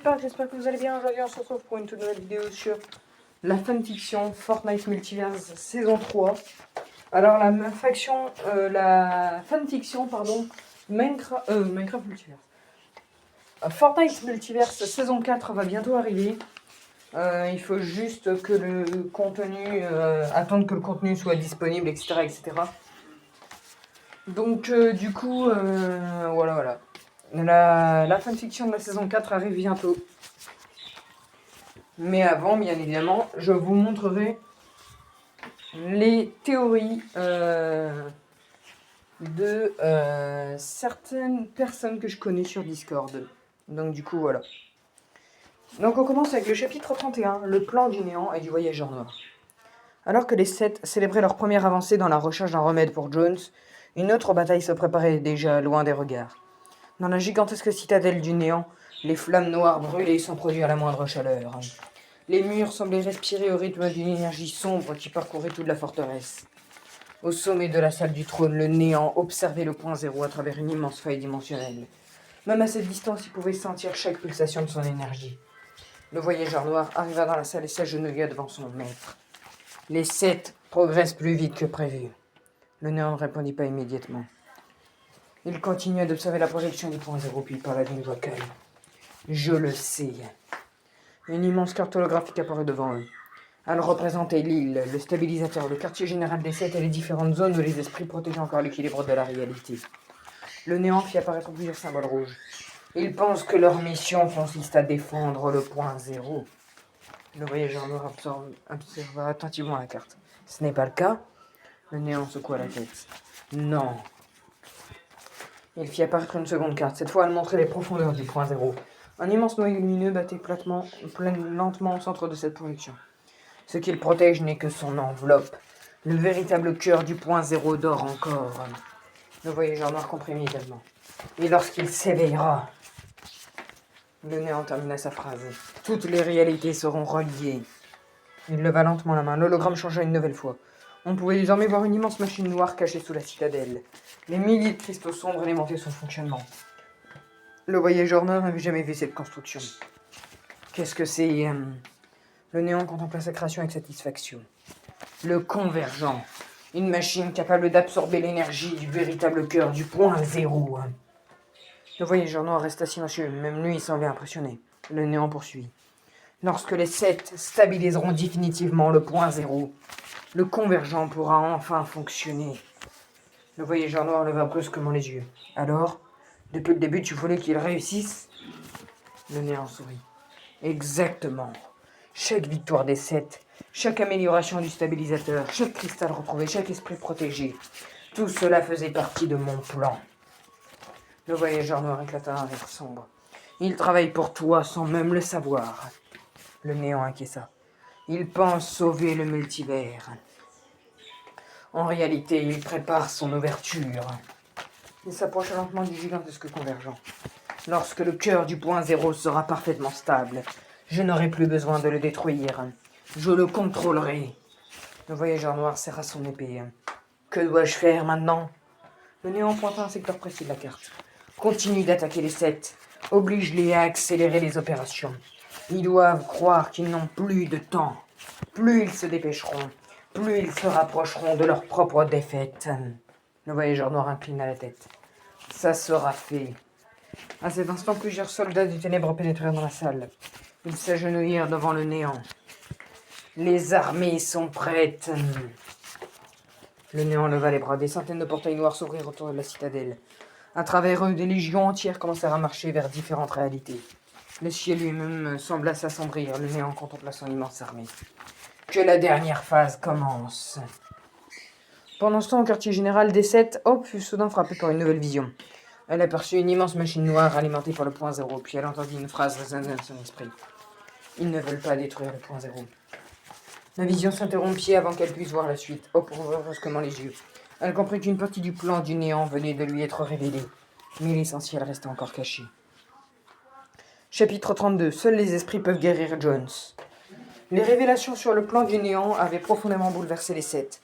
Park, j'espère que vous allez bien. Aujourd'hui on se retrouve pour une toute nouvelle vidéo sur la fanfiction Fortnite Multiverse saison 3. Alors la fanfiction, pardon, Minecraft Multiverse. Fortnite Multiverse saison 4 va bientôt arriver. Il faut juste que le contenu, attendre que le contenu soit disponible, etc. etc. Donc du coup, voilà. La fanfiction de la saison 4 arrive bientôt. Mais avant, bien évidemment, je vous montrerai les théories de certaines personnes que je connais sur Discord. Donc du coup, voilà. Donc on commence avec le chapitre 31, le plan du néant et du voyageur noir. Alors que les 7 célébraient leur première avancée dans la recherche d'un remède pour Jones, une autre bataille se préparait déjà loin des regards. Dans la gigantesque citadelle du néant, les flammes noires brûlaient sans produire la moindre chaleur. Les murs semblaient respirer au rythme d'une énergie sombre qui parcourait toute la forteresse. Au sommet de la salle du trône, le néant observait le point zéro à travers une immense faille dimensionnelle. Même à cette distance, il pouvait sentir chaque pulsation de son énergie. Le voyageur noir arriva dans la salle et s'agenouilla devant son maître. Les 7 progressent plus vite que prévu. Le néant ne répondit pas immédiatement. Il continua d'observer la projection du point zéro, puis parla d'une voix calme. « Je le sais. » Une immense carte holographique apparut devant eux. Elle représentait l'île, le stabilisateur, le quartier général des 7 et les différentes zones où les esprits protégeaient encore l'équilibre de la réalité. Le néant fit apparaître plusieurs symboles rouges. Ils pensent que leur mission consiste à défendre le point zéro. Le voyageur noir observa attentivement la carte. Ce n'est pas le cas. Le néant secoua la tête. Non. Il fit apparaître une seconde carte. Cette fois, elle montrait les profondeurs du point zéro. Un immense noyau lumineux battait lentement au centre de cette projection. Ce qu'il protège n'est que son enveloppe. Le véritable cœur du point zéro dort encore. Le voyageur noir comprit immédiatement. Et lorsqu'il s'éveillera... Le néant termina sa phrase. Toutes les réalités seront reliées. Il leva lentement la main. L'hologramme changea une nouvelle fois. On pouvait désormais voir une immense machine noire cachée sous la citadelle. Les milliers de cristaux sombres alimentaient son fonctionnement. Le voyageur noir n'avait jamais vu cette construction. Qu'est-ce que c'est Le néant contempla sa création avec satisfaction. Le convergent. Une machine capable d'absorber l'énergie du véritable cœur du point zéro. Le voyageur noir resta silencieux, même lui semblait impressionné. Le néant poursuivit. Lorsque les 7 stabiliseront définitivement le point zéro, le convergent pourra enfin fonctionner. Le voyageur noir leva brusquement les yeux. Alors, depuis le début, tu voulais qu'il réussisse ? Le néant sourit. Exactement. Chaque victoire des 7, chaque amélioration du stabilisateur, chaque cristal retrouvé, chaque esprit protégé, tout cela faisait partie de mon plan. Le voyageur noir éclata un rire sombre. Il travaille pour toi sans même le savoir. Le néant inquiéta. Il pense sauver le multivers. En réalité, il prépare son ouverture. Il s'approcha lentement du gigantesque convergent. Lorsque le cœur du point zéro sera parfaitement stable, je n'aurai plus besoin de le détruire. Je le contrôlerai. Le voyageur noir serra son épée. Que dois-je faire maintenant ? Le néant pointa un secteur précis de la carte. Continue d'attaquer les 7. Oblige-les à accélérer les opérations. Ils doivent croire qu'ils n'ont plus de temps. Plus ils se dépêcheront, plus ils se rapprocheront de leur propre défaite. Le voyageur noir inclina la tête. Ça sera fait. À cet instant, plusieurs soldats du ténèbres pénétrèrent dans la salle. Ils s'agenouillèrent devant le néant. Les armées sont prêtes. Le néant leva les bras. Des centaines de portails noirs s'ouvrirent autour de la citadelle. À travers eux, des légions entières commencèrent à marcher vers différentes réalités. Le ciel lui-même sembla s'assombrir. Le néant contempla son immense armée. Que la dernière phase commence. Pendant ce temps, au quartier général des 7, Hope fut soudain frappée par une nouvelle vision. Elle aperçut une immense machine noire alimentée par le point zéro, puis elle entendit une phrase résonner dans son esprit. Ils ne veulent pas détruire le point zéro. La vision s'interrompit avant qu'elle puisse voir la suite. Hope ouvrit brusquement les yeux. Elle comprit qu'une partie du plan du néant venait de lui être révélée, mais l'essentiel restait encore caché. Chapitre 32. Seuls les esprits peuvent guérir Jones. Les révélations sur le plan du néant avaient profondément bouleversé les 7.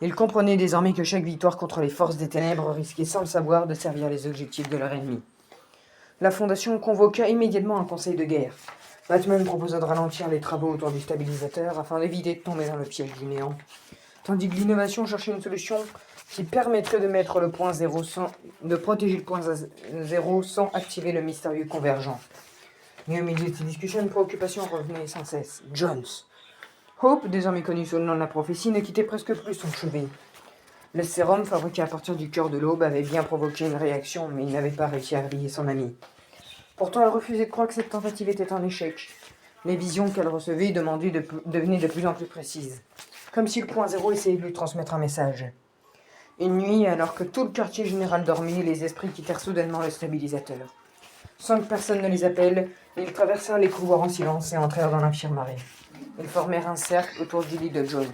Ils comprenaient désormais que chaque victoire contre les forces des ténèbres risquait sans le savoir de servir les objectifs de leur ennemi. La Fondation convoqua immédiatement un conseil de guerre. Batman proposa de ralentir les travaux autour du stabilisateur afin d'éviter de tomber dans le piège du néant, tandis que l'innovation cherchait une solution qui permettrait de mettre le point zéro de protéger le point zéro sans activer le mystérieux convergent. Mais au milieu de ces discussions, une préoccupation revenait sans cesse. Jones. Hope, désormais connu sous le nom de la prophétie, ne quittait presque plus son chevet. Le sérum fabriqué à partir du cœur de l'aube avait bien provoqué une réaction, mais il n'avait pas réussi à réveiller son ami. Pourtant, elle refusait de croire que cette tentative était un échec. Les visions qu'elle recevait devenaient de plus en plus précises, comme si le point zéro essayait de lui transmettre un message. Une nuit, alors que tout le quartier général dormait, les esprits quittèrent soudainement le stabilisateur. Sans que personne ne les appelle, ils traversèrent les couloirs en silence et entrèrent dans l'infirmerie. Ils formèrent un cercle autour du lit de Jones.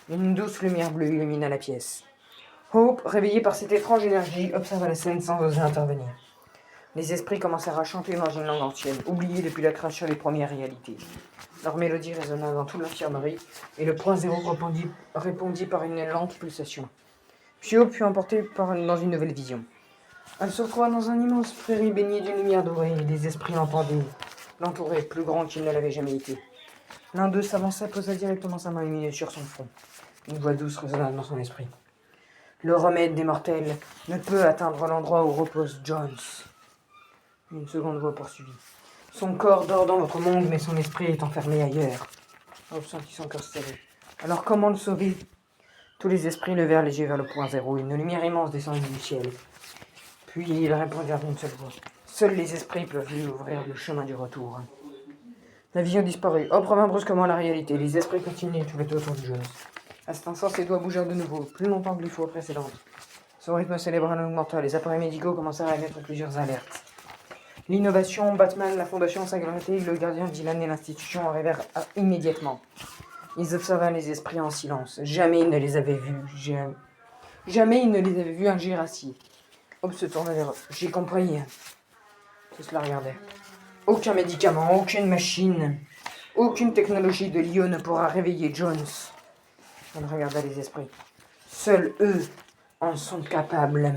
Une douce lumière bleue illumina la pièce. Hope, réveillée par cette étrange énergie, observa la scène sans oser intervenir. Les esprits commencèrent à chanter dans une langue ancienne, oubliée depuis la création des premières réalités. Leur mélodie résonna dans toute l'infirmerie, et le point zéro répondit par une lente pulsation. Puis Hope fut emportée dans une nouvelle vision. Elle se retrouva dans un immense prairie baignée d'une lumière dorée, et les esprits l'entouraient, plus grand qu'il ne l'avait jamais été. L'un d'eux s'avança, posa directement sa main lumineuse sur son front. Une voix douce résonna dans son esprit. Le remède des mortels ne peut atteindre l'endroit où repose Jones. Une seconde voix poursuivit. Son corps dort dans votre monde, mais son esprit est enfermé ailleurs. Hope sentit son cœur serré. Alors comment le sauver? Tous les esprits levèrent les yeux vers le point zéro. Une lumière immense descendit du ciel. Puis ils répondirent d'une seule voix. Seuls les esprits peuvent lui ouvrir le chemin du retour. La vision disparut. Hope revint brusquement à la réalité. Les esprits continuaient tout autour de Jones. À cet instant, ses doigts bougèrent de nouveau, plus longtemps que les fois précédentes. Son rythme cérébral augmenta. Les appareils médicaux commencèrent à émettre plusieurs alertes. L'innovation, Batman, la Fondation Singularité, le gardien Dylan et l'institution arrivèrent immédiatement. Ils observaient les esprits en silence. Jamais ils ne les avaient vus. Jamais ils ne les avaient vus agir ainsi. Hope se tourna vers eux. J'ai compris. Tous la regardaient. Aucun médicament, aucune machine, aucune technologie de l'IO ne pourra réveiller Jones. Elle regarda les esprits. Seuls eux en sont capables.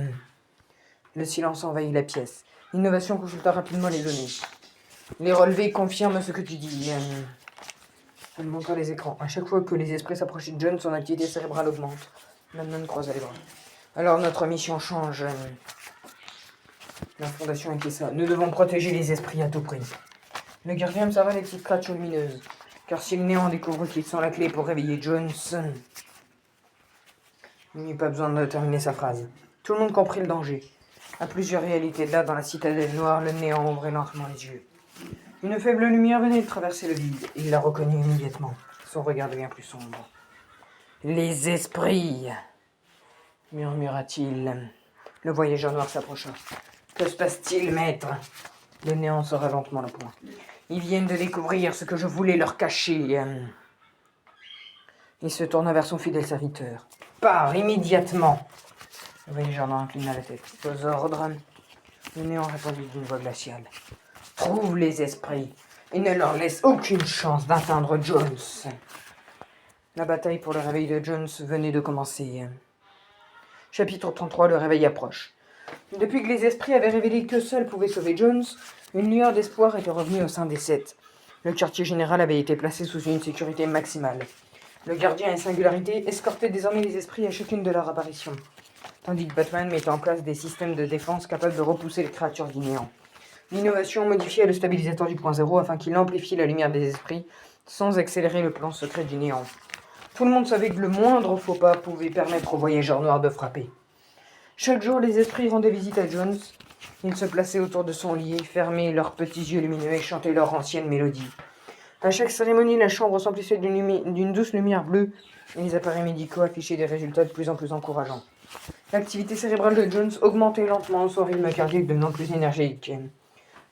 Le silence envahit la pièce. L'innovation consulta rapidement les données. Les relevés confirment ce que tu dis. Elle montra les écrans. À chaque fois que les esprits s'approchaient de Jones, son activité cérébrale augmente. Batman croisa les bras. Alors notre mission change. La Fondation inquiéta. Nous devons protéger les esprits à tout prix. Le gardien observa les petites créatures lumineuses. Car si le néant découvre qu'ils sont la clé pour réveiller Jones, il n'eut pas besoin de terminer sa phrase. Tout le monde comprit le danger. À plusieurs réalités là, dans la citadelle noire, le néant ouvrait lentement les yeux. Une faible lumière venait de traverser le vide. Il la reconnut immédiatement. Son regard devint plus sombre. Les esprits, murmura-t-il. Le voyageur noir s'approcha. Que se passe-t-il, maître? Le néant sera lentement le point. Ils viennent de découvrir ce que je voulais leur cacher. Il se tourna vers son fidèle serviteur. Pars immédiatement. Le voyageur noir inclina la tête. Aux ordres. Le néant répondit d'une voix glaciale. Trouve les esprits et ne leur laisse aucune chance d'atteindre Jones. La bataille pour le réveil de Jones venait de commencer. Chapitre 33, le réveil approche. Depuis que les esprits avaient révélé que seuls pouvaient sauver Jones, une lueur d'espoir était revenue au sein des sept. Le quartier général avait été placé sous une sécurité maximale. Le gardien et Singularité escortaient désormais les esprits à chacune de leurs apparitions, tandis que Batman mettait en place des systèmes de défense capables de repousser les créatures du néant. L'innovation modifiait le stabilisateur du point zéro afin qu'il amplifie la lumière des esprits sans accélérer le plan secret du néant. Tout le monde savait que le moindre faux pas pouvait permettre au voyageur noir de frapper. Chaque jour, les esprits rendaient visite à Jones. Ils se plaçaient autour de son lit, fermaient leurs petits yeux lumineux et chantaient leur ancienne mélodie. À chaque cérémonie, la chambre s'emplissait d'une douce lumière bleue et les appareils médicaux affichaient des résultats de plus en plus encourageants. L'activité cérébrale de Jones augmentait lentement, son rythme cardiaque devenant plus énergique.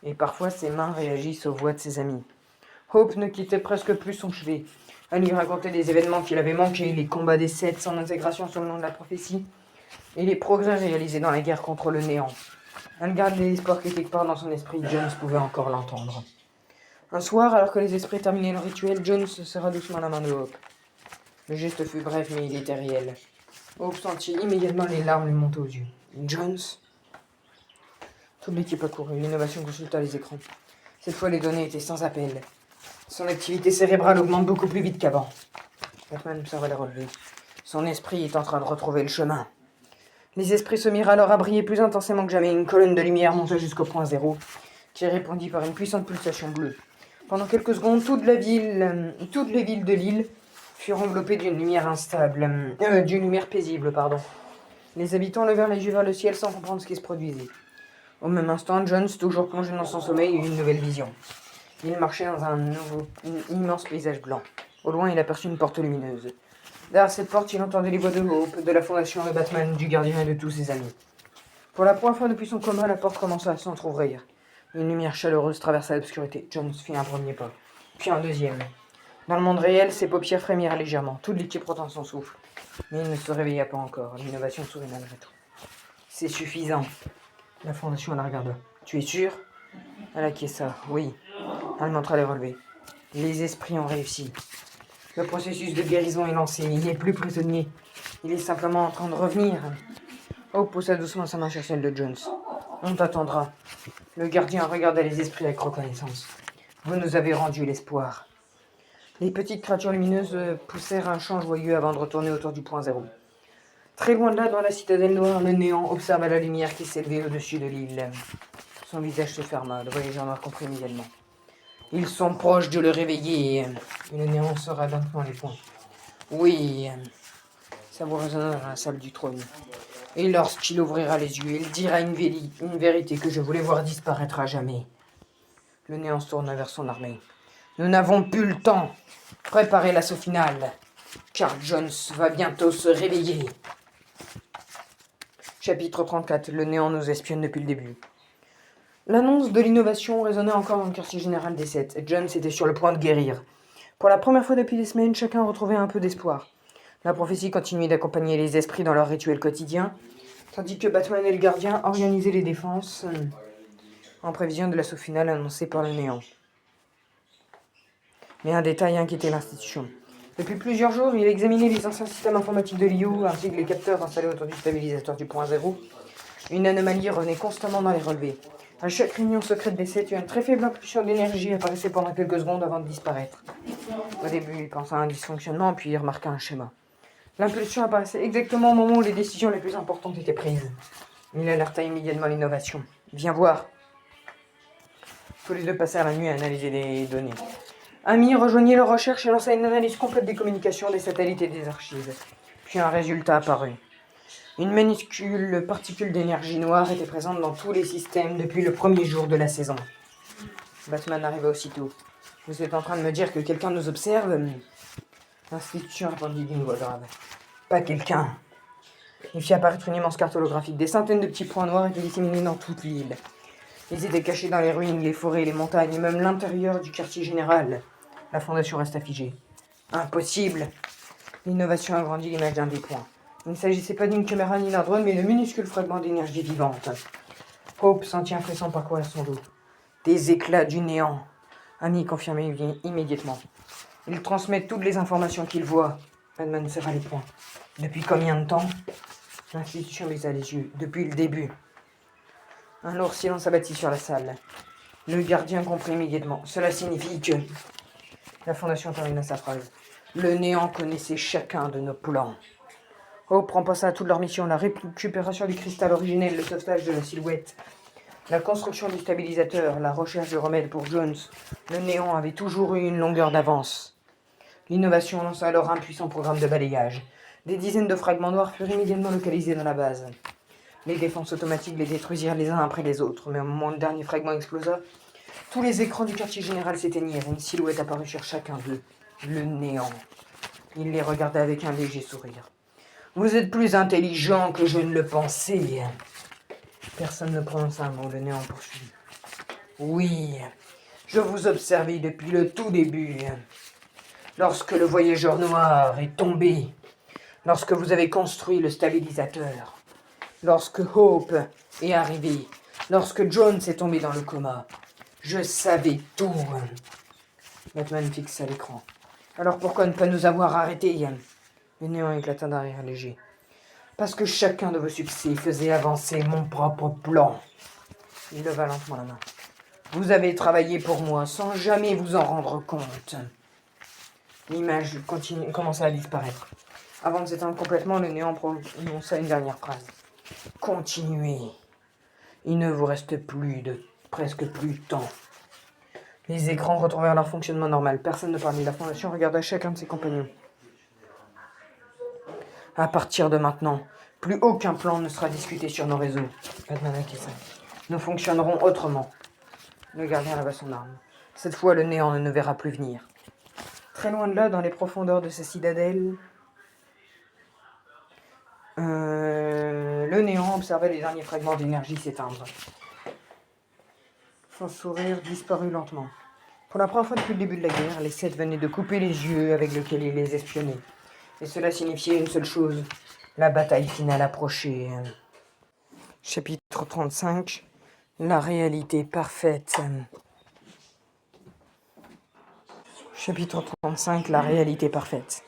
Et parfois, ses mains réagissent aux voix de ses amis. Hope ne quittait presque plus son chevet. Elle lui racontait des événements qu'il avait manqués, les combats des sept, son intégration sous le nom de la prophétie, et les progrès réalisés dans la guerre contre le néant. Elle gardait l'espoir que quelque part dans son esprit, Jones pouvait encore l'entendre. Un soir, alors que les esprits terminaient le rituel, Jones serra doucement la main de Hope. Le geste fut bref, mais il était réel. Hope sentit immédiatement les larmes lui monter aux yeux. Jones? Toute l'équipe a couru. L'innovation consulta les écrans. Cette fois, les données étaient sans appel. Son activité cérébrale augmente beaucoup plus vite qu'avant. Batman observa les relevés. Son esprit est en train de retrouver le chemin. Les esprits se mirent alors à briller plus intensément que jamais. Une colonne de lumière monta jusqu'au point zéro, qui répondit par une puissante pulsation bleue. Pendant quelques secondes, toutes les villes de l'île furent enveloppées d'une lumière d'une lumière paisible, pardon. Les habitants levèrent les yeux vers le ciel sans comprendre ce qui se produisait. Au même instant, Jones, toujours plongé dans son sommeil, eut une nouvelle vision. Il marchait dans un immense paysage blanc. Au loin, il aperçut une porte lumineuse. Derrière cette porte, il entendait les voix de Hope, de la fondation de Batman, du gardien et de tous ses amis. Pour la première fois depuis son coma, la porte commença à s'entrouvrir. Une lumière chaleureuse traversa l'obscurité. Jones fit un premier pas, puis un deuxième. Dans le monde réel, ses paupières frémirent légèrement. Toute l'équipe retint son souffle. Mais il ne se réveilla pas encore. L'innovation sourit malgré tout. C'est suffisant. La fondation la regarda. Tu es sûr? Elle acquiesça. Oui. Elle montra les relevés. Les esprits ont réussi. Le processus de guérison est lancé. Il n'est plus prisonnier. Il est simplement en train de revenir. Hope poussa doucement sa main sur celle de Jones. On t'attendra. Le gardien regarda les esprits avec reconnaissance. Vous nous avez rendu l'espoir. Les petites créatures lumineuses poussèrent un chant joyeux avant de retourner autour du point zéro. Très loin de là, dans la citadelle noire, le néant observa la lumière qui s'élevait au-dessus de l'île. Son visage se ferma, le voyageur noir comprit immédiatement. Ils sont proches de le réveiller. Et le néant sera lentement les poings. Oui, sa voix résonna dans la salle du trône. Et lorsqu'il ouvrira les yeux, il dira une vérité que je voulais voir disparaître à jamais. Le néant se tourna vers son armée. Nous n'avons plus le temps. Préparez l'assaut final, car Jones va bientôt se réveiller. Chapitre 34. Le néant nous espionne depuis le début. L'annonce de l'innovation résonnait encore dans le quartier général des Sept. Jones était sur le point de guérir. Pour la première fois depuis des semaines, chacun retrouvait un peu d'espoir. La prophétie continuait d'accompagner les esprits dans leur rituel quotidien, tandis que Batman et le gardien organisaient les défenses en prévision de l'assaut final annoncé par le néant. Mais un détail inquiétait l'institution. Depuis plusieurs jours, il examinait les anciens systèmes informatiques de l'IO ainsi que les capteurs installés autour du stabilisateur du point zéro. Une anomalie revenait constamment dans les relevés. À chaque réunion secrète des Sept, une très faible impulsion d'énergie apparaissait pendant quelques secondes avant de disparaître. Au début, il pensa à un dysfonctionnement, puis il remarqua un schéma. L'impulsion apparaissait exactement au moment où les décisions les plus importantes étaient prises. Il alerta immédiatement l'innovation. « Viens voir !» Tous les deux passèrent la nuit à analyser les données. Amy rejoignit leur recherche et lança une analyse complète des communications, des satellites et des archives. Puis un résultat apparut. Une minuscule particule d'énergie noire était présente dans tous les systèmes depuis le premier jour de la saison. Batman arriva aussitôt. « Vous êtes en train de me dire que quelqu'un nous observe ?» L'institution répondit d'une voix grave. « Pas quelqu'un. » Il fit apparaître une immense carte holographique. Des centaines de petits points noirs étaient disséminés dans toute l'île. Ils étaient cachés dans les ruines, les forêts, les montagnes et même l'intérieur du quartier général. La fondation resta figée. Impossible. L'innovation agrandit l'image d'un des points. Il ne s'agissait pas d'une caméra ni d'un drone, mais de minuscules fragments d'énergie vivante. Hope sentit un frisson parcourir son dos. Des éclats du néant. Amy confirmait immédiatement. Il transmet toutes les informations qu'il voit. Batman serra les poings. Depuis combien de temps? L'institution baisa les yeux. Depuis le début. Un lourd silence abattit sur la salle. Le gardien comprit immédiatement. Cela signifie que... La fondation termina sa phrase. Le néant connaissait chacun de nos plans. Hope remplaça toute leur mission, la récupération du cristal originel, le sauvetage de la silhouette, la construction du stabilisateur, la recherche de remèdes pour Jones. Le néant avait toujours eu une longueur d'avance. L'innovation lança alors un puissant programme de balayage. Des dizaines de fragments noirs furent immédiatement localisés dans la base. Les défenses automatiques les détruisirent les uns après les autres, mais au moment où le dernier fragment explosa, tous les écrans du quartier général s'éteignirent. Une silhouette apparut sur chacun d'eux. Le néant. Il les regardait avec un léger sourire. Vous êtes plus intelligent que je ne le pensais. Personne ne prononça un mot, le néant poursuivit. Oui, je vous observais depuis le tout début. Lorsque le voyageur noir est tombé, lorsque vous avez construit le stabilisateur, lorsque Hope est arrivé, lorsque Jones est tombé dans le coma, je savais tout. Batman fixa l'écran. Alors pourquoi ne pas nous avoir arrêtés? Le néant éclata d'un rire léger. Parce que chacun de vos succès faisait avancer mon propre plan. Il leva lentement la main. Vous avez travaillé pour moi sans jamais vous en rendre compte. L'image commença à disparaître. Avant de s'éteindre complètement, le néant prononça une dernière phrase. Continuez. Il ne vous reste presque plus de temps. Les écrans retrouvèrent leur fonctionnement normal. Personne ne parlait. La Fondation regarda chacun de ses compagnons. À partir de maintenant, plus aucun plan ne sera discuté sur nos réseaux. Batman acquiesça. Nous fonctionnerons autrement. Le gardien leva son arme. Cette fois, le néant ne nous verra plus venir. Très loin de là, dans les profondeurs de sa citadelle, le néant observait les derniers fragments d'énergie s'éteindre. Son sourire disparut lentement. Pour la première fois depuis le début de la guerre, les Sept venaient de couper les yeux avec lesquels ils les espionnaient. Et cela signifiait une seule chose, la bataille finale approchait. Chapitre 35, la réalité parfaite. Chapitre 35, la réalité parfaite.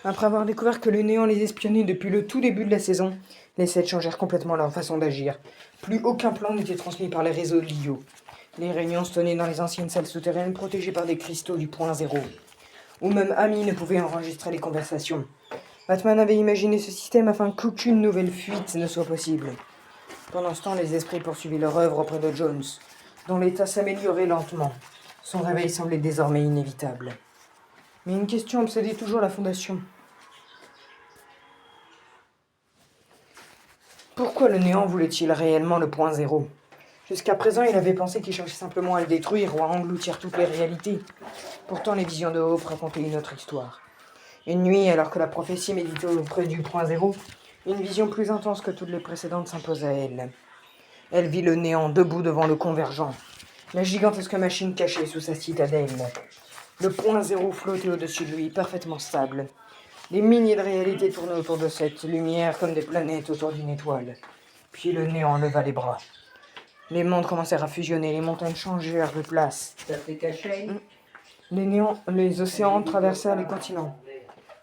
Après avoir découvert que le néant les espionnait depuis le tout début de la saison, les Sept changèrent complètement leur façon d'agir. Plus aucun plan n'était transmis par les réseaux LIO. Les réunions se tenaient dans les anciennes salles souterraines protégées par des cristaux du point zéro, où même Amy ne pouvait enregistrer les conversations. Batman avait imaginé ce système afin qu'aucune nouvelle fuite ne soit possible. Pendant ce temps, les esprits poursuivaient leur œuvre auprès de Jones, dont l'état s'améliorait lentement. Son réveil semblait désormais inévitable. Mais une question obsédait toujours la Fondation. Pourquoi le néant voulait-il réellement le point zéro ? Jusqu'à présent, il avait pensé qu'il cherchait simplement à le détruire ou à engloutir toutes les réalités. Pourtant, les visions de Hope racontaient une autre histoire. Une nuit, alors que la prophétie méditait auprès du point zéro, une vision plus intense que toutes les précédentes s'imposa à elle. Elle vit le néant debout devant le convergent, la gigantesque machine cachée sous sa citadelle. Le point zéro flottait au-dessus de lui, parfaitement stable. Des milliers de réalités tournaient autour de cette lumière comme des planètes autour d'une étoile. Puis le néant leva les bras. Les mondes commencèrent à fusionner, les montagnes changèrent de place. Les océans traversèrent les continents.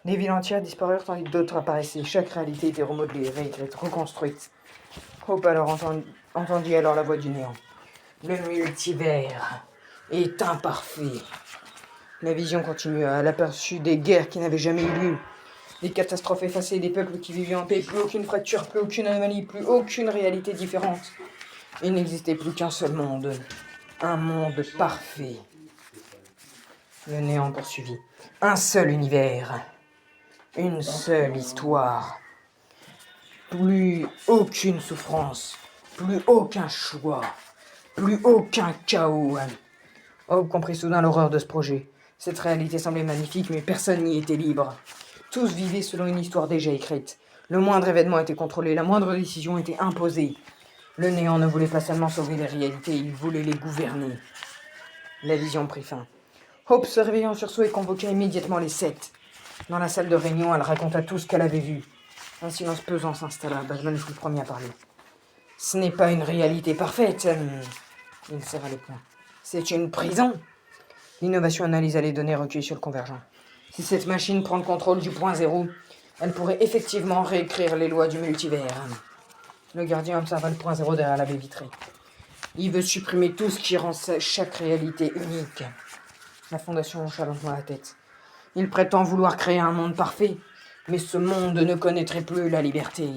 Des villes entières disparurent tandis que d'autres apparaissaient. Chaque réalité était remodelée, réécrite, reconstruite. Hope entendit alors la voix du néant. Le multivers est imparfait. La vision continua. Elle aperçut des guerres qui n'avaient jamais eu lieu. Des catastrophes effacées, des peuples qui vivaient en paix, plus aucune fracture, plus aucune anomalie, plus aucune réalité différente. Il n'existait plus qu'un seul monde. Un monde parfait. Le néant poursuivit. Un seul univers. Une seule histoire. Plus aucune souffrance. Plus aucun choix. Plus aucun chaos. Hope comprit soudain l'horreur de ce projet. Cette réalité semblait magnifique, mais personne n'y était libre. Tous vivaient selon une histoire déjà écrite. Le moindre événement était contrôlé, la moindre décision était imposée. Le néant ne voulait pas seulement sauver les réalités, il voulait les gouverner. La vision prit fin. Hope se réveilla en sursaut et convoqua immédiatement les Sept. Dans la salle de réunion, elle raconta tout ce qu'elle avait vu. Un silence pesant s'installa. Batman fut le premier à parler. Ce n'est pas une réalité parfaite. Il serra les poings. C'est une prison. L'innovation analysa les données recueillies sur le convergent. Si cette machine prend le contrôle du point zéro, elle pourrait effectivement réécrire les lois du multivers. Le gardien observa le point zéro derrière la baie vitrée. Il veut supprimer tout ce qui rend chaque réalité unique. La Fondation hocha lentement la tête. Il prétend vouloir créer un monde parfait, mais ce monde ne connaîtrait plus la liberté.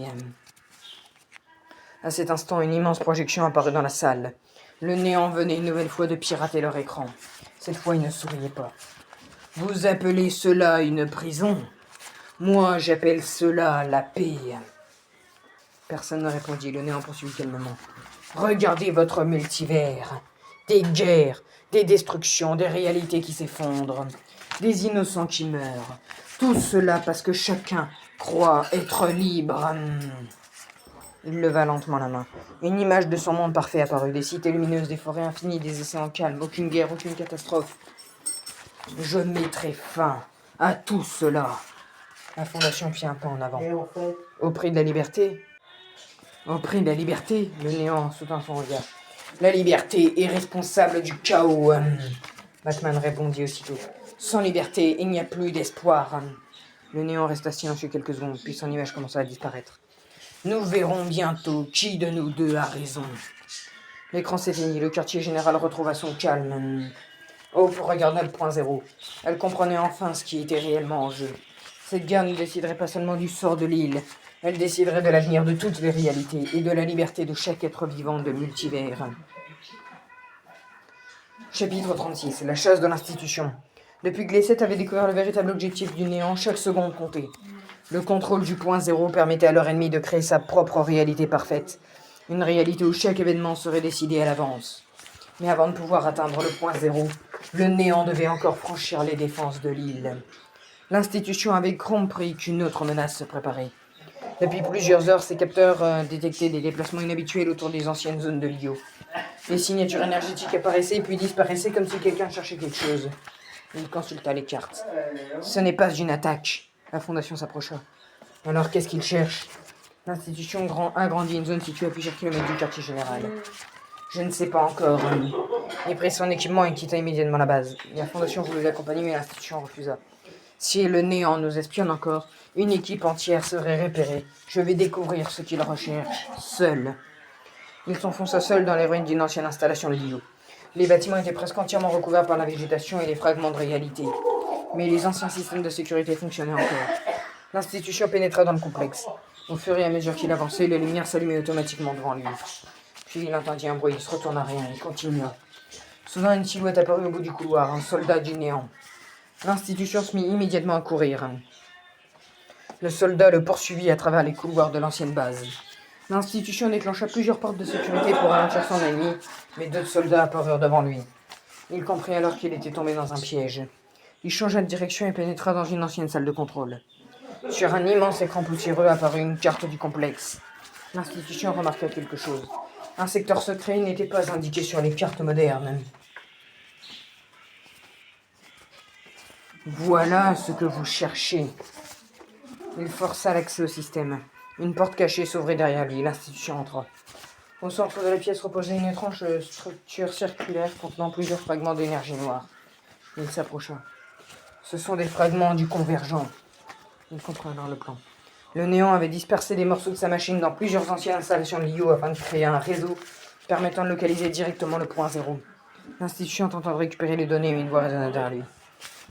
À cet instant, une immense projection apparut dans la salle. Le néant venait une nouvelle fois de pirater leur écran. Cette fois, il ne souriait pas. Vous appelez cela une prison ? Moi, j'appelle cela la paix. Personne ne répondit. Le néant poursuivit calmement. Regardez votre multivers. Des guerres, des destructions, des réalités qui s'effondrent, des innocents qui meurent. Tout cela parce que chacun croit être libre. Il leva lentement la main. Une image de son monde parfait apparut. Des cités lumineuses, des forêts infinies, des océans calmes, aucune guerre, aucune catastrophe. Je mettrai fin à tout cela. La Fondation fit un pas en avant. Au prix de la liberté ? Au prix de la liberté ? Le néant soutint son regard. La liberté est responsable du chaos. Batman répondit aussitôt. Sans liberté, il n'y a plus d'espoir. Le néant resta silencieux quelques secondes, puis son image commença à disparaître. Nous verrons bientôt qui de nous deux a raison. L'écran s'éteignit, le quartier général retrouva son calme. Hope regarda le point zéro. Elle comprenait enfin ce qui était réellement en jeu. Cette guerre ne déciderait pas seulement du sort de l'île, elle déciderait de l'avenir de toutes les réalités et de la liberté de chaque être vivant de multivers. Chapitre 36. La chasse de l'institution. Depuis que les 7 avaient découvert le véritable objectif du néant, chaque seconde comptait. Le contrôle du point zéro permettait à leur ennemi de créer sa propre réalité parfaite. Une réalité où chaque événement serait décidé à l'avance. Mais avant de pouvoir atteindre le point zéro, le néant devait encore franchir les défenses de l'île. L'institution avait compris qu'une autre menace se préparait. Depuis plusieurs heures, ces capteurs détectaient des déplacements inhabituels autour des anciennes zones de l'IO. Les signatures énergétiques apparaissaient puis disparaissaient comme si quelqu'un cherchait quelque chose. Il consulta les cartes. Ce n'est pas une attaque. La Fondation s'approcha. Alors qu'est-ce qu'il cherche? L'institution agrandit une zone située à plusieurs kilomètres du quartier général. Je ne sais pas encore. Il prit son équipement et quitta immédiatement la base. La Fondation voulut l'accompagner, mais l'institution refusa. Si le néant nous espionne encore, une équipe entière serait repérée. Je vais découvrir ce qu'il recherche, seul. Il s'enfonça seul dans les ruines d'une ancienne installation de l'IO. Les bâtiments étaient presque entièrement recouverts par la végétation et les fragments de réalité. Mais les anciens systèmes de sécurité fonctionnaient encore. L'institution pénétra dans le complexe. Au fur et à mesure qu'il avançait, les lumières s'allumaient automatiquement devant lui. Puis il entendit un bruit, il se retourna rien et continua. Soudain, une silhouette apparut au bout du couloir, un soldat du néant. L'institution se mit immédiatement à courir. Le soldat le poursuivit à travers les couloirs de l'ancienne base. L'institution déclencha plusieurs portes de sécurité pour ralentir son ennemi, mais 2 soldats apparurent devant lui. Il comprit alors qu'il était tombé dans un piège. Il changea de direction et pénétra dans une ancienne salle de contrôle. Sur un immense écran poussiéreux apparut une carte du complexe. L'institution remarqua quelque chose. Un secteur secret n'était pas indiqué sur les cartes modernes. Voilà ce que vous cherchez. Il força l'accès au système. Une porte cachée s'ouvrit derrière lui. L'institution entra. Au centre de la pièce reposait une étrange structure circulaire contenant plusieurs fragments d'énergie noire. Il s'approcha. Ce sont des fragments du convergent. Il comprit alors le plan. Le néant avait dispersé des morceaux de sa machine dans plusieurs anciennes installations de l'IO afin de créer un réseau permettant de localiser directement le point zéro. L'institution tentant de récupérer les données, mais une voix résonna derrière lui.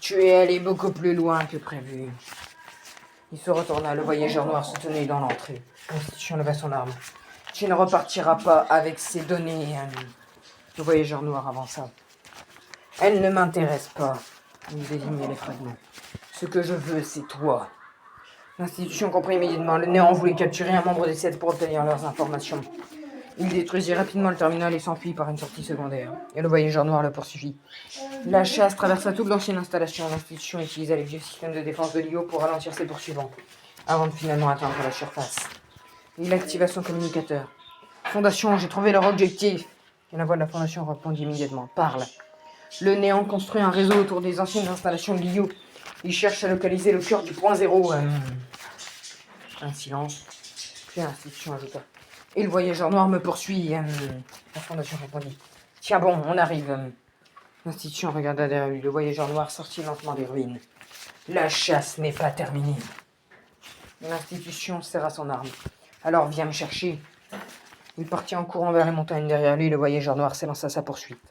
Tu es allé beaucoup plus loin que prévu. Il se retourna, le voyageur noir se tenait dans l'entrée. L'institution leva son arme. Tu ne repartiras pas avec ces données. Le voyageur noir avança. Elle ne m'intéresse pas. Il désignait les fragments. Ce que je veux, c'est toi. L'institution comprit immédiatement. Le néant voulait capturer un membre des 7 pour obtenir leurs informations. Il détruisit rapidement le terminal et s'enfuit par une sortie secondaire. Et le voyageur noir le poursuivit. La chasse traversa toute l'ancienne installation. L'institution utilisa les vieux systèmes de défense de l'IO pour ralentir ses poursuivants, avant de finalement atteindre la surface. Il activa son communicateur. Fondation, j'ai trouvé leur objectif. Et la voix de la Fondation répondit immédiatement. Parle. Le néant construit un réseau autour des anciennes installations de l'IO. Il cherche à localiser le cœur du point zéro. Un silence. Puis l'institution ajouta. Et le voyageur noir me poursuit. La Fondation répondit. Tiens bon, on arrive. L'institution regarda derrière lui. Le voyageur noir sortit lentement des ruines. La chasse n'est pas terminée. L'institution serra son arme. Alors viens me chercher. Il partit en courant vers les montagnes derrière lui. Le voyageur noir s'élança à sa poursuite.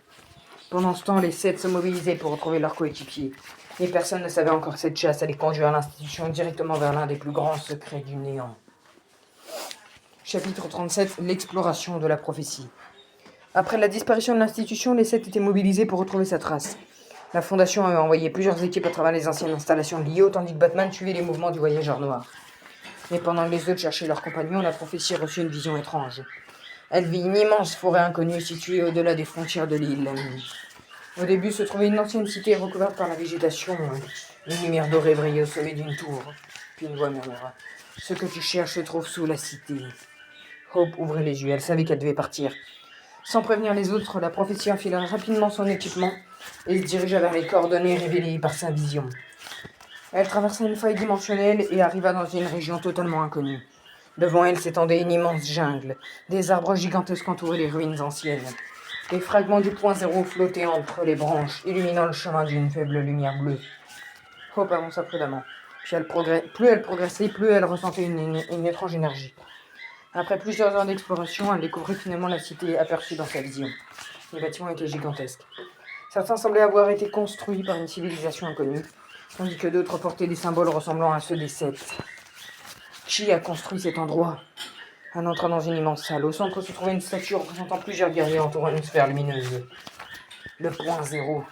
Pendant ce temps, les 7 se mobilisaient pour retrouver leurs coéquipiers. Et personne ne savait encore que cette chasse allait conduire l'institution directement vers l'un des plus grands secrets du néant. Chapitre 37. L'exploration de la prophétie. Après la disparition de l'institution, les 7 étaient mobilisés pour retrouver sa trace. La Fondation avait envoyé plusieurs équipes à travers les anciennes installations de l'IO, tandis que Batman suivait les mouvements du voyageur noir. Mais pendant que les autres cherchaient leurs compagnons, la prophétie reçut une vision étrange. Elle vit une immense forêt inconnue située au-delà des frontières de l'île. Au début se trouvait une ancienne cité recouverte par la végétation. Une lumière dorée brillait au sommet d'une tour. Puis une voix murmura. « Ce que tu cherches se trouve sous la cité. » Hope ouvrit les yeux, elle savait qu'elle devait partir. Sans prévenir les autres, la prophétie enfila rapidement son équipement et se dirigea vers les coordonnées révélées par sa vision. Elle traversa une faille dimensionnelle et arriva dans une région totalement inconnue. Devant elle s'étendait une immense jungle. Des arbres gigantesques entouraient les ruines anciennes. Des fragments du point zéro flottaient entre les branches, illuminant le chemin d'une faible lumière bleue. Hope avança prudemment. Puis plus elle progressait, plus elle ressentait une étrange énergie. Après plusieurs heures d'exploration, elle découvrit finalement la cité aperçue dans sa vision. Les bâtiments étaient gigantesques. Certains semblaient avoir été construits par une civilisation inconnue, tandis que d'autres portaient des symboles ressemblant à ceux des Seth. Qui a construit cet endroit? Elle entra dans une immense salle. Au centre se trouvait une statue représentant plusieurs guerriers entourant une sphère lumineuse. Le point zéro.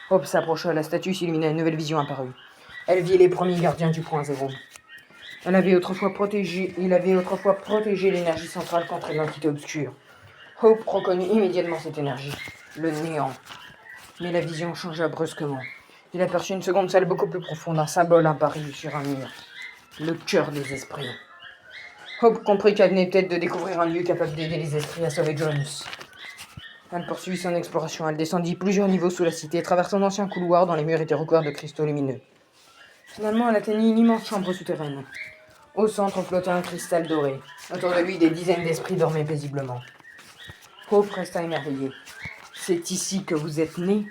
Hope s'approcha, la statue s'illumina, une nouvelle vision apparut. Elle vit les premiers gardiens du point zéro. Il avait autrefois protégé l'énergie centrale contre l'entité obscure. Hope reconnut immédiatement cette énergie, le néant. Mais la vision changea brusquement. Il aperçut une seconde salle beaucoup plus profonde, un symbole apparut sur un mur. Le cœur des esprits. Hope comprit qu'elle venait peut-être de découvrir un lieu capable d'aider les esprits à sauver Jones. Elle poursuivit son exploration. Elle descendit plusieurs niveaux sous la cité, traversant d'anciens couloirs dont les murs étaient recouverts de cristaux lumineux. Finalement, elle atteignit une immense chambre souterraine. Au centre flottait un cristal doré. Autour de lui, des dizaines d'esprits dormaient paisiblement. Hope resta émerveillée. C'est ici que vous êtes né?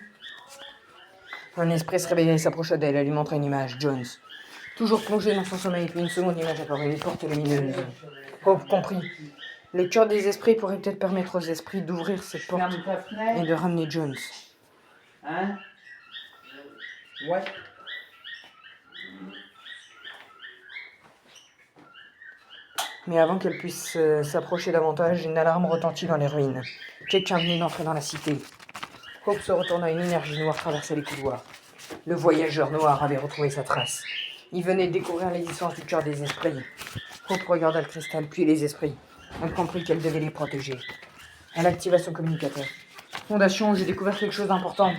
Un esprit se réveilla et s'approcha d'elle. Elle lui montra une image, Jones. Toujours plongé dans son sommeil, puis une seconde image apparut, une porte lumineuse. Hope comprit. Le cœur des esprits pourrait peut-être permettre aux esprits d'ouvrir cette porte et de ramener Jones. Hein? Ouais. Mais avant qu'elle puisse s'approcher davantage, une alarme retentit dans les ruines. Quelqu'un venait d'entrer dans la cité. Hope se retourna, une énergie noire traversait les couloirs. Le voyageur noir avait retrouvé sa trace. Il venait de découvrir l'existence du cœur des esprits. Hope regarda le cristal, puis les esprits. Elle comprit qu'elle devait les protéger. Elle activa son communicateur. Fondation, j'ai découvert quelque chose d'important.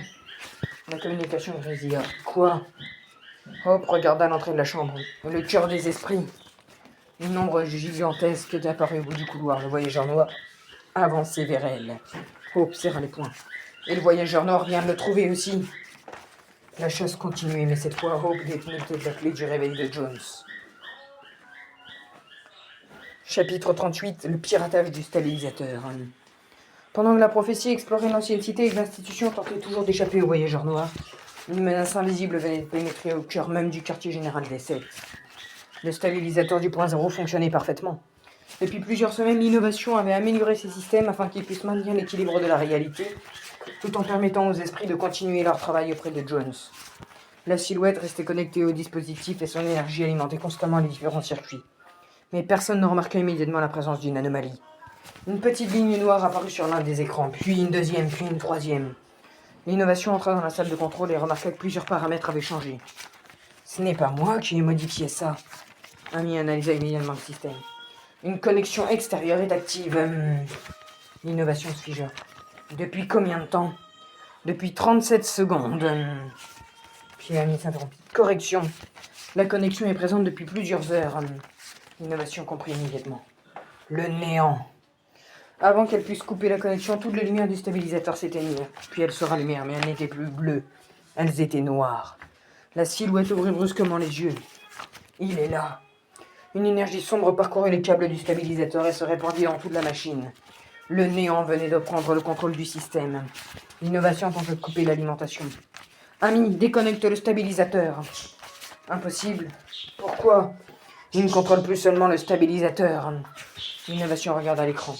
La communication grésilla. Quoi? Hope regarda l'entrée de la chambre. Le cœur des esprits. Une ombre gigantesque est apparue au bout du couloir. Le voyageur noir avançait vers elle. Hope serra les poings. Et le voyageur noir vient de le trouver aussi. La chasse continuait, mais cette fois, Hope détenait peut-être la clé du réveil de Jones. Chapitre 38, le piratage du stabilisateur. Pendant que la prophétie explorait l'ancienne cité et que l'institution tentait toujours d'échapper aux voyageurs noirs, une menace invisible venait de pénétrer au cœur même du quartier général des Seth. Le stabilisateur du point zéro fonctionnait parfaitement. Depuis plusieurs semaines, l'innovation avait amélioré ses systèmes afin qu'ils puissent maintenir l'équilibre de la réalité, tout en permettant aux esprits de continuer leur travail auprès de Jones. La silhouette restait connectée au dispositif et son énergie alimentait constamment les différents circuits. Mais personne ne remarqua immédiatement la présence d'une anomalie. Une petite ligne noire apparut sur l'un des écrans, puis une deuxième, puis une troisième. L'innovation entra dans la salle de contrôle et remarqua que plusieurs paramètres avaient changé. Ce n'est pas moi qui ai modifié ça. Amy analysa immédiatement le système. Une connexion extérieure est active. L'innovation se figea. Depuis combien de temps? Depuis 37 secondes. Puis Amy s'interrompit. Correction. La connexion est présente depuis plusieurs heures. L'innovation comprit immédiatement. Le néant. Avant qu'elle puisse couper la connexion, toutes les lumières du stabilisateur s'éteignirent. Puis elles se rallumèrent, mais elles n'étaient plus bleues. Elles étaient noires. La silhouette ouvrit brusquement les yeux. Il est là. Une énergie sombre parcourut les câbles du stabilisateur et se répandit dans toute la machine. Le néant venait de prendre le contrôle du système. L'innovation tenta de couper l'alimentation. Amy, déconnecte le stabilisateur. Impossible. Pourquoi? Il ne contrôle plus seulement le stabilisateur. L'innovation regarda l'écran.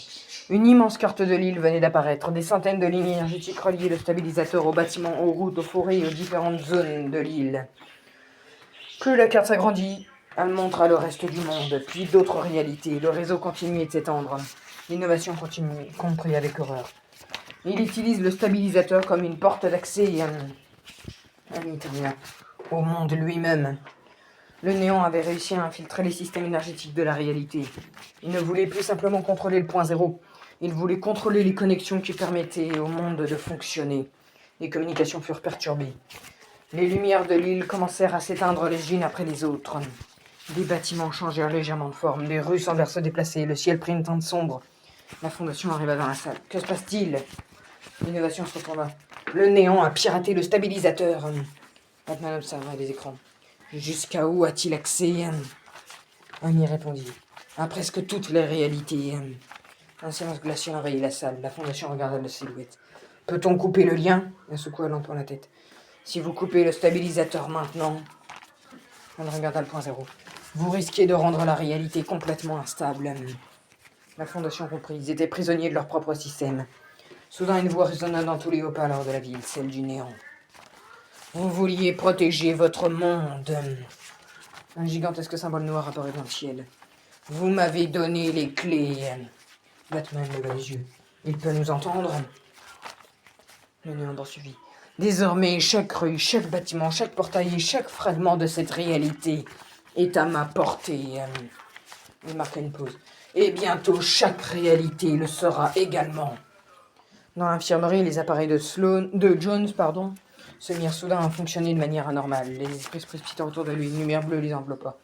Une immense carte de l'île venait d'apparaître. Des centaines de lignes énergétiques reliaient le stabilisateur aux bâtiments, aux routes, aux forêts et aux différentes zones de l'île. Plus la carte s'agrandit, elle montra le reste du monde, puis d'autres réalités. Le réseau continuait de s'étendre. L'innovation comprit avec horreur. Il utilise le stabilisateur comme une porte d'accès au monde lui-même. Le néant avait réussi à infiltrer les systèmes énergétiques de la réalité. Il ne voulait plus simplement contrôler le point zéro. Il voulait contrôler les connexions qui permettaient au monde de fonctionner. Les communications furent perturbées. Les lumières de l'île commencèrent à s'éteindre les unes après les autres. Des bâtiments changèrent légèrement de forme. Des rues semblèrent se déplacer. Le ciel prit une teinte sombre. La fondation arriva dans la salle. Que se passe-t-il? L'innovation se retourna. Le néant a piraté le stabilisateur. Batman observa les écrans. Jusqu'à où a-t-il accès? Amy répondit. À presque toutes les réalités. Un silence glacial envahit la salle. La fondation regarda la silhouette. Peut-on couper le lien? Elle secoua lentement la tête. Si vous coupez le stabilisateur maintenant... Elle regarda le point zéro. Vous risquez de rendre la réalité complètement instable. La Fondation comprit, ils étaient prisonniers de leur propre système. Soudain, une voix résonna dans tous les haut-parleurs de la ville, celle du néant. Vous vouliez protéger votre monde. Un gigantesque symbole noir apparut dans le ciel. Vous m'avez donné les clés. Batman leva les yeux. Il peut nous entendre? Le néant poursuivit. Désormais, chaque rue, chaque bâtiment, chaque portail et chaque fragment de cette réalité est à ma portée. Il marqua une pause. Et bientôt, chaque réalité le sera également. Dans l'infirmerie, les appareils de Jones, se mirent soudain à fonctionner de manière anormale. Les esprits se précipitèrent autour de lui, une lumière bleue les enveloppa.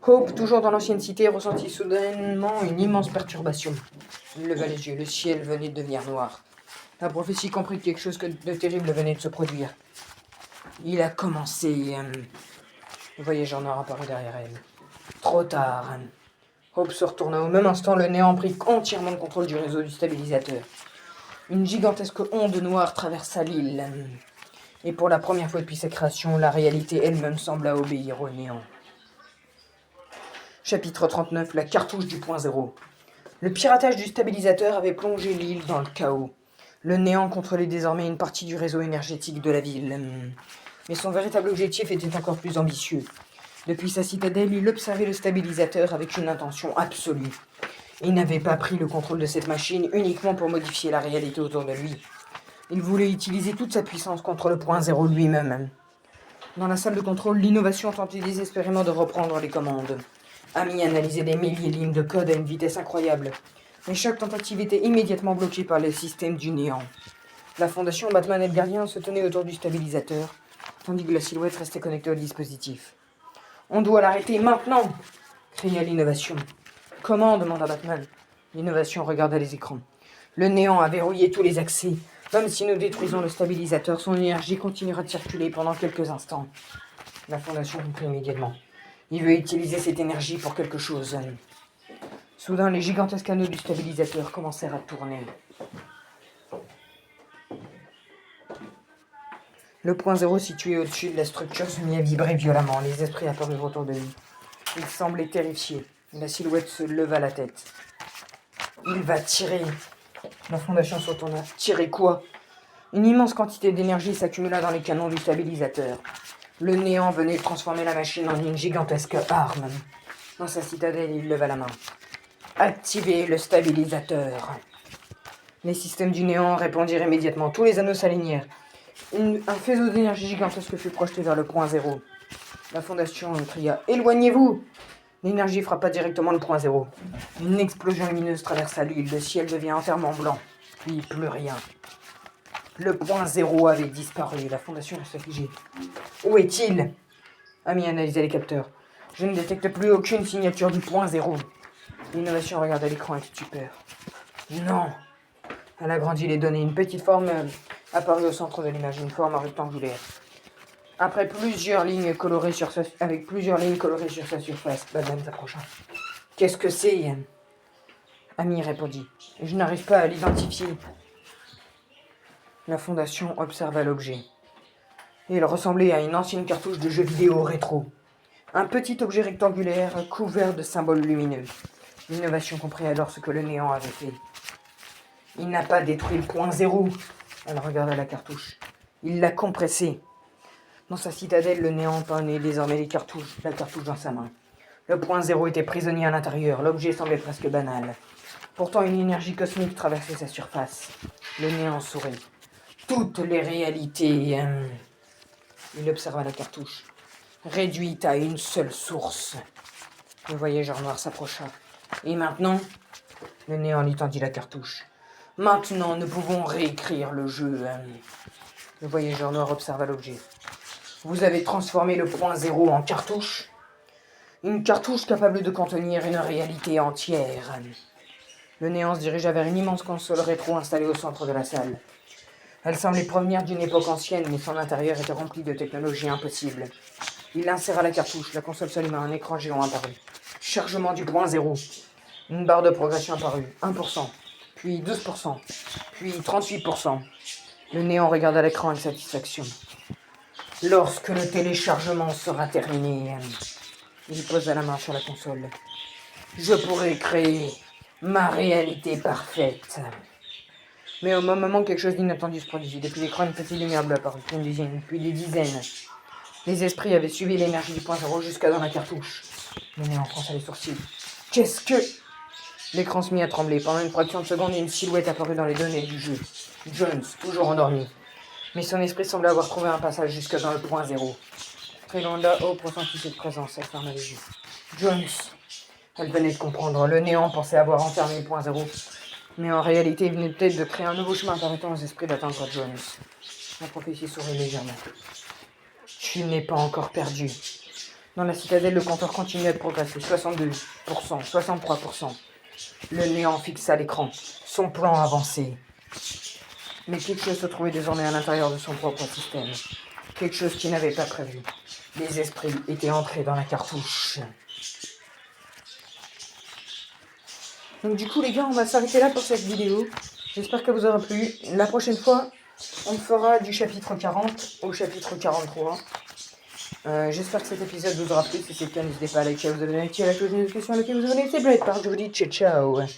Hope, toujours dans l'ancienne cité, ressentit soudainement une immense perturbation. Il leva les yeux, le ciel venait de devenir noir. La prophétie comprit que quelque chose de terrible venait de se produire. Il a commencé. Le voyageur noir apparut derrière elle. Trop tard. Hope se retourna au même instant, le néant prit entièrement le contrôle du réseau du stabilisateur. Une gigantesque onde noire traversa l'île. Et pour la première fois depuis sa création, la réalité elle-même sembla obéir au néant. Chapitre 39, la cartouche du point zéro. Le piratage du stabilisateur avait plongé l'île dans le chaos. Le néant contrôlait désormais une partie du réseau énergétique de la ville. Mais son véritable objectif était encore plus ambitieux. Depuis sa citadelle, il observait le stabilisateur avec une intention absolue. Il n'avait pas pris le contrôle de cette machine uniquement pour modifier la réalité autour de lui. Il voulait utiliser toute sa puissance contre le point zéro lui-même. Dans la salle de contrôle, l'innovation tentait désespérément de reprendre les commandes. Amy analysait des milliers de lignes de code à une vitesse incroyable. Mais chaque tentative était immédiatement bloquée par le système du néant. La Fondation, Batman et le gardien se tenaient autour du stabilisateur, tandis que la silhouette restait connectée au dispositif. « On doit l'arrêter maintenant !» cria l'innovation. « Comment ?» demanda Batman. L'innovation regarda les écrans. Le néant a verrouillé tous les accès. Même si nous détruisons le stabilisateur, son énergie continuera de circuler pendant quelques instants. La Fondation comprit immédiatement. Il veut utiliser cette énergie pour quelque chose. Soudain, les gigantesques anneaux du stabilisateur commencèrent à tourner. Le point zéro situé au-dessus de la structure se mit à vibrer violemment. Les esprits apparurent autour de lui. Il semblait terrifié. La silhouette se leva la tête. Il va tirer. La Fondation se retourna. Tirer quoi? Une immense quantité d'énergie s'accumula dans les canons du stabilisateur. Le néant venait de transformer la machine en une gigantesque arme. Dans sa citadelle, il leva la main. Activez le stabilisateur. Les systèmes du néant répondirent immédiatement. Tous les anneaux s'alignèrent. Un faisceau d'énergie gigantesque fut projeté vers le point zéro. La Fondation cria « Éloignez-vous !» L'énergie frappa directement le point zéro. Une explosion lumineuse traversa l'île. Le ciel devient entièrement blanc. Puis plus rien. Le point zéro avait disparu. La Fondation resta figée. Où est-il? Amy analysait les capteurs. Je ne détecte plus aucune signature du point zéro. L'innovation regarda l'écran avec stupeur. Non. Elle agrandit les données. Une petite forme apparut au centre de l'image, une forme rectangulaire. Avec plusieurs lignes colorées sur sa surface, Batman s'approcha. Qu'est-ce que c'est? Amy répondit. Je n'arrive pas à l'identifier. La Fondation observa l'objet. Il ressemblait à une ancienne cartouche de jeu vidéo rétro. Un petit objet rectangulaire couvert de symboles lumineux. L'innovation comprit alors ce que le néant avait fait. Il n'a pas détruit le point zéro. Elle regarda la cartouche. Il l'a compressé. Dans sa citadelle, le néant tenait désormais la cartouche dans sa main. Le point zéro était prisonnier à l'intérieur. L'objet semblait presque banal. Pourtant, une énergie cosmique traversait sa surface. Le néant sourit. Toutes les réalités... Il observa la cartouche. Réduite à une seule source. Le voyageur noir s'approcha. Et maintenant, le néant lui tendit la cartouche. Maintenant, nous pouvons réécrire le jeu. Le voyageur noir observa l'objet. Vous avez transformé le point zéro en cartouche. Une cartouche capable de contenir une réalité entière. Le néant se dirigea vers une immense console rétro installée au centre de la salle. Elle semblait provenir d'une époque ancienne, mais son intérieur était rempli de technologies impossibles. Il inséra la cartouche, la console s'alluma, un écran géant apparut. Chargement du point zéro. Une barre de progression apparut, 1%, puis 12%, puis 38%. Le néant regarda l'écran avec satisfaction. Lorsque le téléchargement sera terminé, il posa la main sur la console. Je pourrai créer Ma réalité parfaite. Mais au même moment, quelque chose d'inattendu se produisit. Depuis l'écran, une petite lumière bleue apparut, puis une dizaine, puis des dizaines. Les esprits avaient suivi l'énergie du point zéro jusqu'à dans la cartouche. Le néant fronça les sourcils. Qu'est-ce que... L'écran se mit à trembler. Pendant une fraction de seconde, une silhouette apparut dans les données du jeu. Jones, toujours endormi. Mais son esprit semblait avoir trouvé un passage jusque dans le point zéro. Très loin de là, oh, pressentit cette présence, elle ferma les yeux. Jones. Elle venait de comprendre. Le néant pensait avoir enfermé le point zéro. Mais en réalité, il venait peut-être de créer un nouveau chemin permettant aux esprits d'atteindre Jones. La prophétie sourit légèrement. Tu n'es pas encore perdu. Dans la citadelle, le compteur continuait de progresser. 62%, 63%. Le néant fixa l'écran. Son plan avançait. Mais quelque chose se trouvait désormais à l'intérieur de son propre système. Quelque chose qu'il n'avait pas prévu. Les esprits étaient entrés dans la cartouche. Donc du coup les gars, on va s'arrêter là pour cette vidéo. J'espère que vous aura plu. La prochaine fois, on fera du chapitre 40 au chapitre 43. J'espère que cet épisode vous aura plu. Si c'est le cas, n'hésitez pas à liker, vous abonner, à la cloche de notification à laquelle vous abonnez. C'est Blade Park, je vous dis ciao ciao.